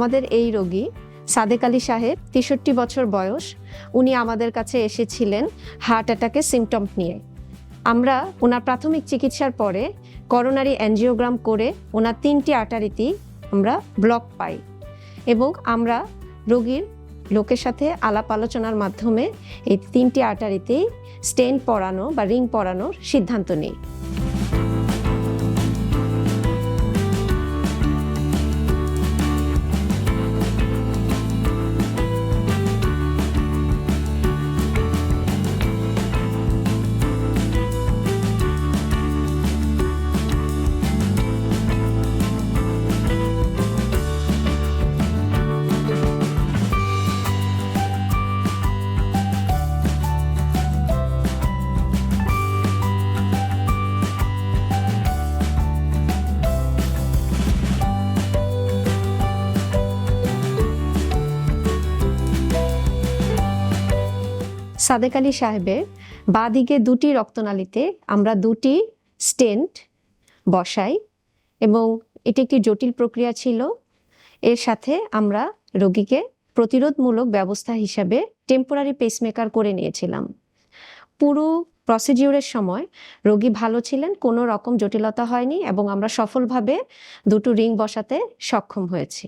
আমাদের এই রোগী সাদেক আলী সাহেব, ৬৩ বছর বয়স। উনি আমাদের কাছে এসেছিলেন হার্ট অ্যাটাকের সিমটম নিয়ে। আমরা ওনার প্রাথমিক চিকিৎসার পরে করোনারি অ্যাঞ্জিওগ্রাম করে ওনার 3টি আর্টারিতেই আমরা ব্লক পাই এবং আমরা রোগীর লোকের সাথে আলাপ আলোচনার মাধ্যমে এই 3টি আর্টারিতেই স্টেন্ট পরানো বা রিং পরানোর সিদ্ধান্ত নিই। সাদেক আলী সাহেবের বাঁ দিকে 2টি রক্তনালীতে আমরা 2টি স্টেন্ট বসাই এবং এটি একটি জটিল প্রক্রিয়া ছিল। এর সাথে আমরা রোগীকে প্রতিরোধমূলক ব্যবস্থা হিসাবে টেম্পোরারি পেসমেকার করে নিয়েছিলাম। পুরো প্রসিডিউরের সময় রোগী ভালো ছিলেন, কোনো রকম জটিলতা হয়নি এবং আমরা সফলভাবে 2টো রিং বসাতে সক্ষম হয়েছি।